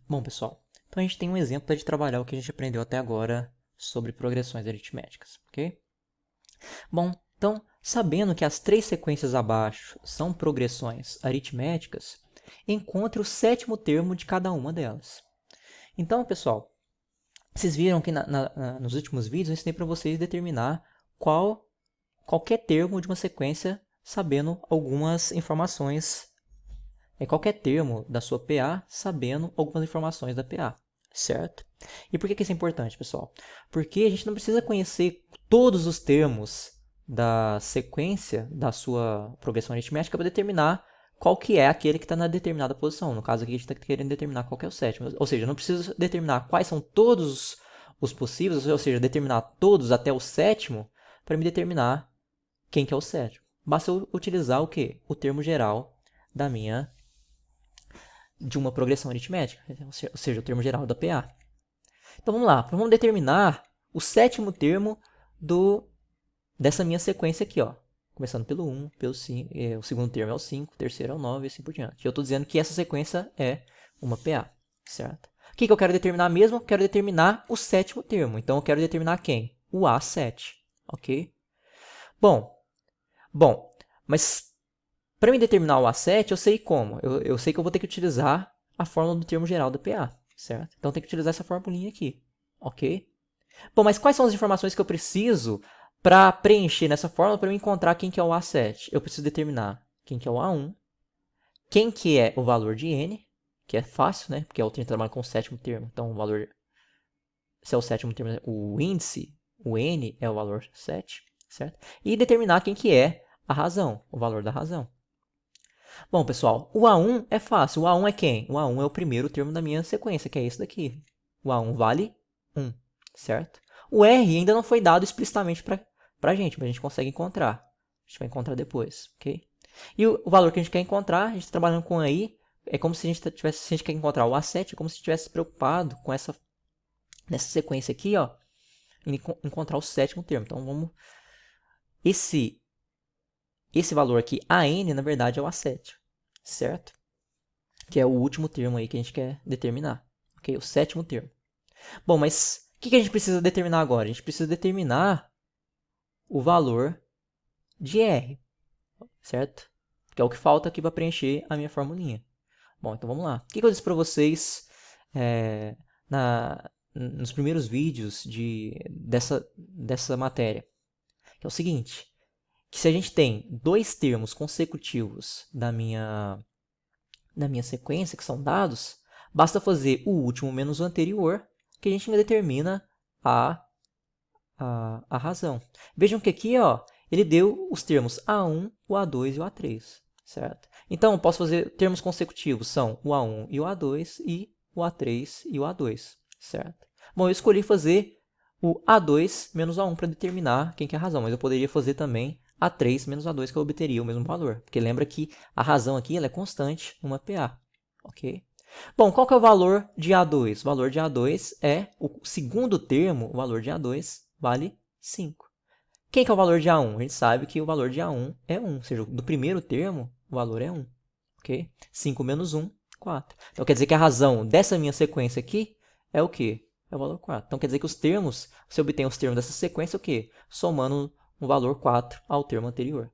Bom, pessoal, então a gente tem um exemplo para de trabalhar o que a gente aprendeu até agora sobre progressões aritméticas, ok? Bom, então, sabendo que as três sequências abaixo são progressões aritméticas, encontre o sétimo termo de cada uma delas. Então, pessoal, vocês viram que nos últimos vídeos eu ensinei para vocês determinar qualquer termo de uma sequência sabendo algumas informações, qualquer termo da sua PA sabendo algumas informações da PA, certo? E por que isso é importante, pessoal? Porque a gente não precisa conhecer todos os termos da sequência da sua progressão aritmética para determinar qual que é aquele que está na determinada posição. No caso aqui, a gente está querendo determinar qual que é o sétimo. Ou seja, não precisa determinar quais são todos os possíveis, ou seja, determinar todos até o sétimo para me determinar quem que é o sétimo. Basta eu utilizar o quê? O termo geral de uma progressão aritmética, ou seja, o termo geral da PA. Então vamos lá, vamos determinar o sétimo termo dessa minha sequência aqui, ó. Começando pelo 1, pelo 5, o segundo termo é o 5, o terceiro é o 9 e assim por diante. Eu estou dizendo que essa sequência é uma PA, certo? O que eu quero determinar mesmo? Eu quero determinar o sétimo termo. Então eu quero determinar quem? O A7, ok? Bom, mas para me determinar o A7, eu sei como. Eu sei que eu vou ter que utilizar a fórmula do termo geral da PA, certo? Então, eu tenho que utilizar essa formulinha aqui, ok? Bom, mas quais são as informações que eu preciso para preencher nessa fórmula para eu encontrar quem que é o A7? Eu preciso determinar quem que é o A1, quem que é o valor de N, que é fácil, né? Porque eu tenho que trabalhar com o sétimo termo. Então, o valor, se é o sétimo termo, o índice, o N é o valor 7, certo? E determinar quem que é a razão, o valor da razão. Bom, pessoal, o A1 é fácil. O A1 é quem? O A1 é o primeiro termo da minha sequência, que é esse daqui. O A1 vale 1, certo? O R ainda não foi dado explicitamente para a gente, mas a gente consegue encontrar. A gente vai encontrar depois, ok? E o valor que a gente quer encontrar, a gente está trabalhando com aí, é como se a gente tivesse, se a gente quer encontrar o A7, é como se estivesse preocupado com nessa sequência aqui, ó, em encontrar o sétimo termo. Então, esse, esse valor aqui, AN, na verdade, é o A7, certo? Que é o último termo aí que a gente quer determinar, ok? O sétimo termo. Bom, mas o que a gente precisa determinar agora? A gente precisa determinar o valor de R, certo? Que é o que falta aqui para preencher a minha formulinha. Bom, então vamos lá. O que eu disse para vocês nos primeiros vídeos dessa matéria? Que é o seguinte, que se a gente tem dois termos consecutivos da minha sequência, que são dados, basta fazer o último menos o anterior, que a gente determina a razão. Vejam que aqui, ó, ele deu os termos A1, o A2 e o A3, certo? Então, eu posso fazer termos consecutivos, são o A1 e o A2 e o A3 e o A2, certo? Bom, eu escolhi fazer o A2 menos A1 para determinar quem que é a razão, mas eu poderia fazer também A3 menos A2 que eu obteria o mesmo valor, porque lembra que a razão aqui ela é constante numa PA, ok? Bom, qual que é o valor de A2? O valor de A2 é o segundo termo, o valor de A2 vale 5. Quem que é o valor de A1? A gente sabe que o valor de A1 é 1, ou seja, do primeiro termo, o valor é 1. Ok? 5 menos 1, 4. Então, quer dizer que a razão dessa minha sequência aqui é o quê? É o valor 4. Então, quer dizer que os termos, você obtém os termos dessa sequência, o quê? Somando um valor 4 ao termo anterior.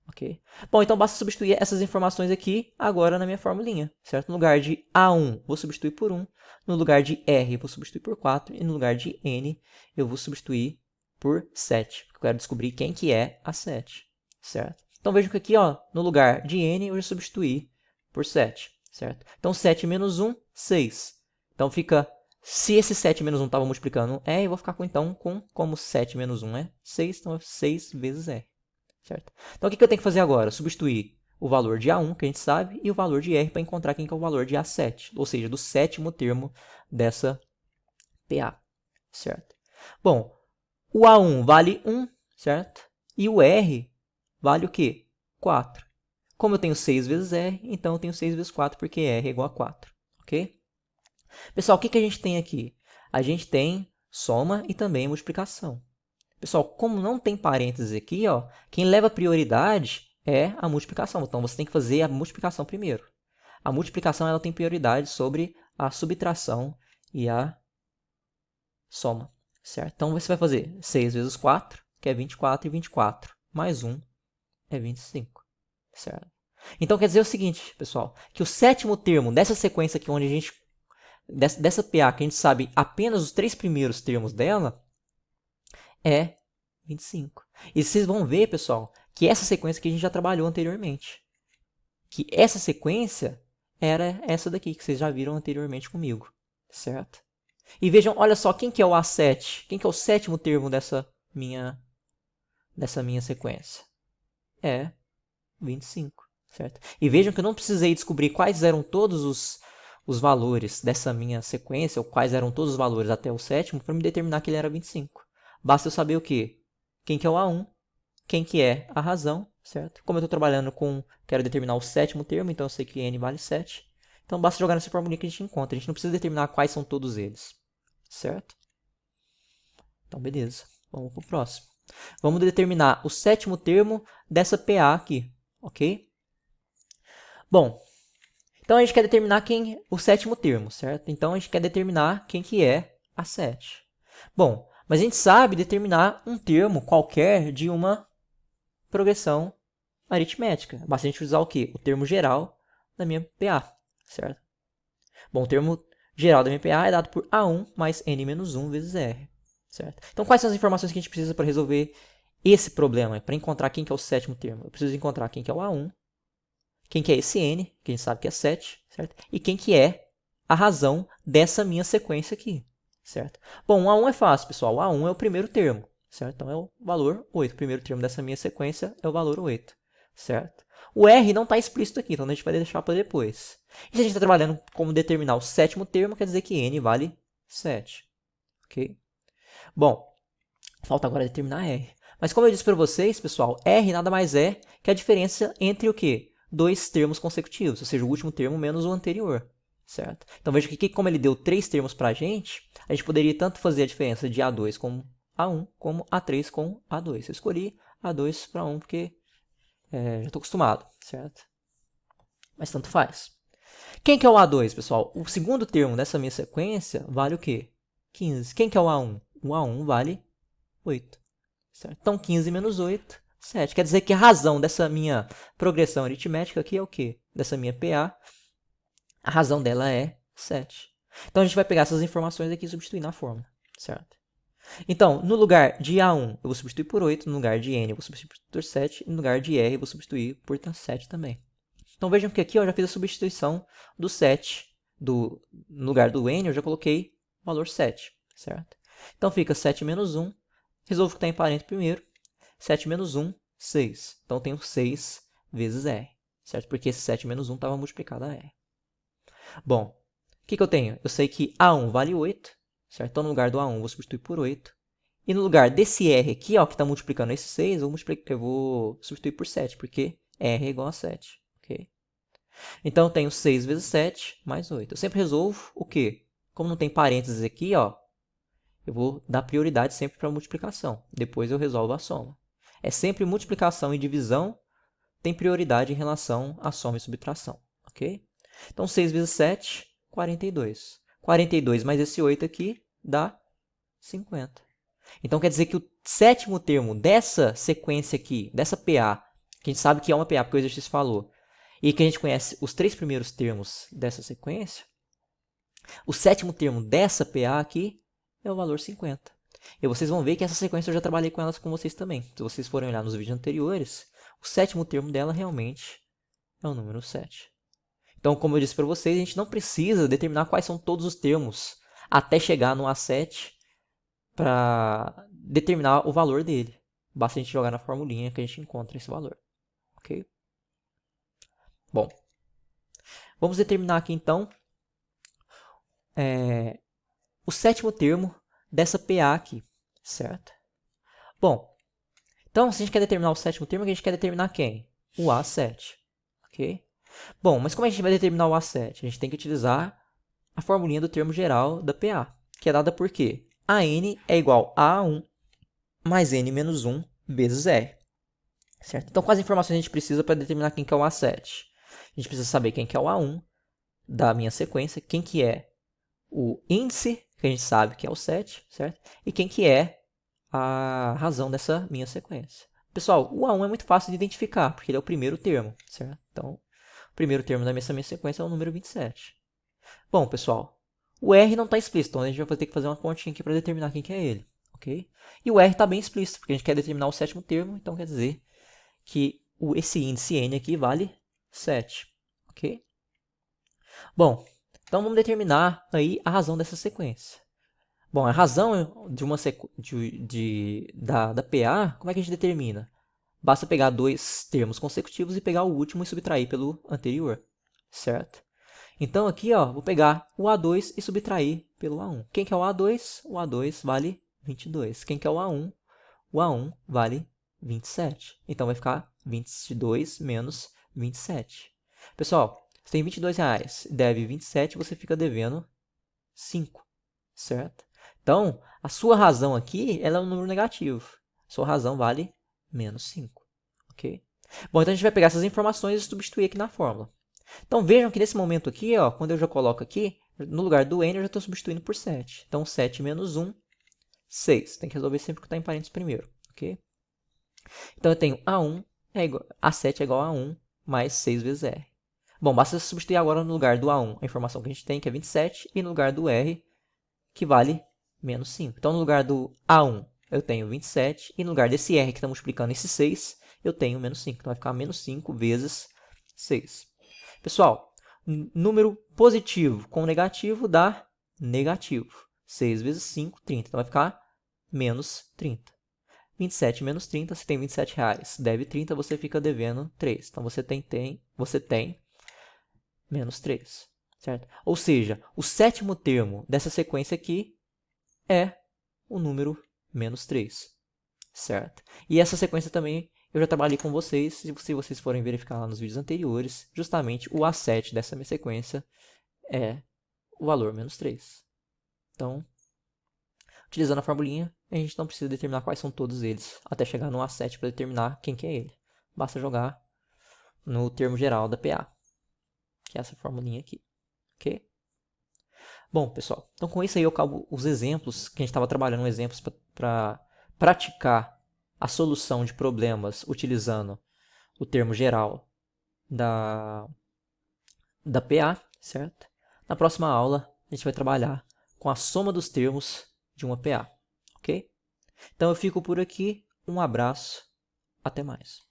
Ok? Bom, então basta substituir essas informações aqui agora na minha formulinha, certo? No lugar de A1, vou substituir por 1. No lugar de R, vou substituir por 4. E no lugar de N, eu vou substituir por 7. Eu quero descobrir quem que é a 7, certo? Então vejam que aqui, ó, no lugar de N, eu já substituí por 7, certo? Então 7 menos 1, 6. Então fica, se esse 7 menos 1 estava multiplicando R, eu vou ficar então como 7 menos 1 é 6, então é 6 vezes R. Certo? Então, o que eu tenho que fazer agora? Substituir o valor de A1, que a gente sabe, e o valor de R para encontrar quem que é o valor de A7, ou seja, do sétimo termo dessa PA. Certo? Bom, o A1 vale 1, certo? E o R vale o quê? 4. Como eu tenho 6 vezes R, então eu tenho 6 vezes 4, porque R é igual a 4. Ok? Pessoal, o que a gente tem aqui? A gente tem soma e também multiplicação. Pessoal, como não tem parênteses aqui, ó, quem leva prioridade é a multiplicação. Então, você tem que fazer a multiplicação primeiro. A multiplicação ela tem prioridade sobre a subtração e a soma, certo? Então, você vai fazer 6 vezes 4, que é 24, e 24, mais 1 é 25, certo? Então, quer dizer o seguinte, pessoal, que o sétimo termo dessa sequência aqui, onde a gente, dessa PA, que a gente sabe apenas os 3 primeiros termos dela, é 25. E vocês vão ver, pessoal, que essa sequência que a gente já trabalhou anteriormente. Que essa sequência era essa daqui, que vocês já viram anteriormente comigo, certo? E vejam, olha só, quem que é o A7? Quem que é o sétimo termo dessa minha sequência? É 25, certo? E vejam que eu não precisei descobrir quais eram todos os valores dessa minha sequência, ou quais eram todos os valores até o sétimo, para me determinar que ele era 25. Basta eu saber o quê? Quem que é o A1, quem que é a razão, certo? Como eu estou trabalhando com, quero determinar o sétimo termo, então eu sei que n vale 7. Então basta jogar nessa formulinha que a gente encontra. A gente não precisa determinar quais são todos eles, certo? Então beleza, vamos para o próximo. Vamos determinar o sétimo termo dessa PA aqui, ok? Bom, então a gente quer determinar o sétimo termo, certo? Então a gente quer determinar quem que é a 7. Bom, mas a gente sabe determinar um termo qualquer de uma progressão aritmética. Basta a gente usar o quê? O termo geral da minha PA, certo? Bom, o termo geral da minha PA é dado por A1 mais N menos 1 vezes R, certo? Então, quais são as informações que a gente precisa para resolver esse problema? Para encontrar quem que é o sétimo termo? Eu preciso encontrar quem que é o A1, quem que é esse N, que a gente sabe que é 7, certo? E quem que é a razão dessa minha sequência aqui, certo? Bom, o A1 é fácil, pessoal. O A1 é o primeiro termo, certo? Então, é o valor 8. O primeiro termo dessa minha sequência é o valor 8, certo? O R não está explícito aqui, então a gente vai deixar para depois. E se a gente está trabalhando como determinar o sétimo termo, quer dizer que N vale 7, ok? Bom, falta agora determinar R. Mas como eu disse para vocês, pessoal, R nada mais é que a diferença entre o quê? Dois termos consecutivos, ou seja, o último termo menos o anterior, certo? Então veja que como ele deu 3 termos para a gente poderia tanto fazer a diferença de A2 com A1, como A3 com A2. Eu escolhi A2 para 1 porque já estou acostumado, certo? Mas tanto faz. Quem que é o A2, pessoal? O segundo termo dessa minha sequência vale o quê? 15. Quem que é o A1? O A1 vale 8. Certo? Então, 15 menos 8, 7. Quer dizer que a razão dessa minha progressão aritmética aqui é o quê? Dessa minha PA, a razão dela é 7. Então, a gente vai pegar essas informações aqui e substituir na fórmula, certo? Então, no lugar de A1, eu vou substituir por 8, no lugar de N, eu vou substituir por 7, e no lugar de R, eu vou substituir por 7 também. Então, vejam que aqui eu já fiz a substituição do 7, no lugar do N, eu já coloquei o valor 7, certo? Então, fica 7 menos 1, resolvo o que está em parênteses primeiro, 7 menos 1, 6. Então, eu tenho 6 vezes R, certo? Porque esse 7 menos 1 estava multiplicado a R. Bom, o que eu tenho? Eu sei que A1 vale 8, certo? Então, no lugar do A1, eu vou substituir por 8. E no lugar desse R aqui, ó, que está multiplicando esse 6, eu vou substituir por 7, porque R é igual a 7, ok? Então, eu tenho 6 vezes 7 mais 8. Eu sempre resolvo o quê? Como não tem parênteses aqui, ó, eu vou dar prioridade sempre para a multiplicação. Depois eu resolvo a soma. É sempre multiplicação e divisão tem prioridade em relação à soma e subtração, ok? Então, 6 vezes 7, 42. 42 mais esse 8 aqui dá 50. Então, quer dizer que o sétimo termo dessa sequência aqui, dessa PA, que a gente sabe que é uma PA, porque o exercício falou, e que a gente conhece os 3 primeiros termos dessa sequência, o sétimo termo dessa PA aqui é o valor 50. E vocês vão ver que essa sequência eu já trabalhei com elas com vocês também. Se vocês forem olhar nos vídeos anteriores, o sétimo termo dela realmente é o número 7. Então, como eu disse para vocês, a gente não precisa determinar quais são todos os termos até chegar no A7 para determinar o valor dele. Basta a gente jogar na formulinha que a gente encontra esse valor. Ok? Bom, vamos determinar aqui então o sétimo termo dessa PA aqui, certo? Bom, então se a gente quer determinar o sétimo termo, a gente quer determinar quem? O A7, ok? Bom, mas como a gente vai determinar o A7? A gente tem que utilizar a formulinha do termo geral da PA, que é dada por quê? AN é igual a A1 mais N menos 1 vezes R, certo? Então, quais informações a gente precisa para determinar quem que é o A7? A gente precisa saber quem que é o A1, da minha sequência, quem que é o índice, que a gente sabe que é o 7, certo? E quem que é a razão dessa minha sequência. Pessoal, o A1 é muito fácil de identificar, porque ele é o primeiro termo, certo? Então, o primeiro termo da minha sequência é o número 27. Bom, pessoal, o R não está explícito, então a gente vai ter que fazer uma continha aqui para determinar quem que é ele, ok? E o R está bem explícito, porque a gente quer determinar o sétimo termo, então quer dizer que esse índice N aqui vale 7, ok? Bom, então vamos determinar aí a razão dessa sequência. Bom, a razão de uma da PA, como é que a gente determina? Basta pegar dois termos consecutivos e pegar o último e subtrair pelo anterior, certo? Então aqui, ó, vou pegar o A2 e subtrair pelo A1. Quem que é o A2? O A2 vale 22. Quem que é o A1? O A1 vale 27. Então vai ficar 22 menos 27. Pessoal, você tem R$22, deve 27, você fica devendo 5, certo? Então, a sua razão aqui, ela é um número negativo. Sua razão vale menos 5, ok? Bom, então a gente vai pegar essas informações e substituir aqui na fórmula. Então, vejam que nesse momento aqui, ó, quando eu já coloco aqui, no lugar do n, eu já estou substituindo por 7. Então, 7 menos 1, 6. Tem que resolver sempre o que está em parênteses primeiro, ok? Então, eu tenho A1 A7 é igual a 1 mais 6 vezes R. Bom, basta substituir agora no lugar do A1 a informação que a gente tem, que é 27, e no lugar do R, que vale menos 5. Então, no lugar do A1, eu tenho 27, e no lugar desse R que está multiplicando esse 6, eu tenho menos 5. Então, vai ficar menos 5 vezes 6. Pessoal, número positivo com negativo dá negativo. 6 vezes 5, 30. Então, vai ficar menos 30. 27 menos 30, você tem R$27. Deve 30, você fica devendo 3. Então, você tem menos 3, certo? Ou seja, o sétimo termo dessa sequência aqui é o número menos 3, certo? E essa sequência também eu já trabalhei com vocês, se vocês forem verificar lá nos vídeos anteriores, justamente o A7 dessa minha sequência é o valor menos 3. Então, utilizando a formulinha, a gente não precisa determinar quais são todos eles, até chegar no A7 para determinar quem que é ele. Basta jogar no termo geral da PA, que é essa formulinha aqui, ok? Bom, pessoal, então com isso aí eu acabo os exemplos, que a gente estava trabalhando exemplos para praticar a solução de problemas utilizando o termo geral da PA, certo? Na próxima aula, a gente vai trabalhar com a soma dos termos de uma PA, ok? Então eu fico por aqui, um abraço, até mais.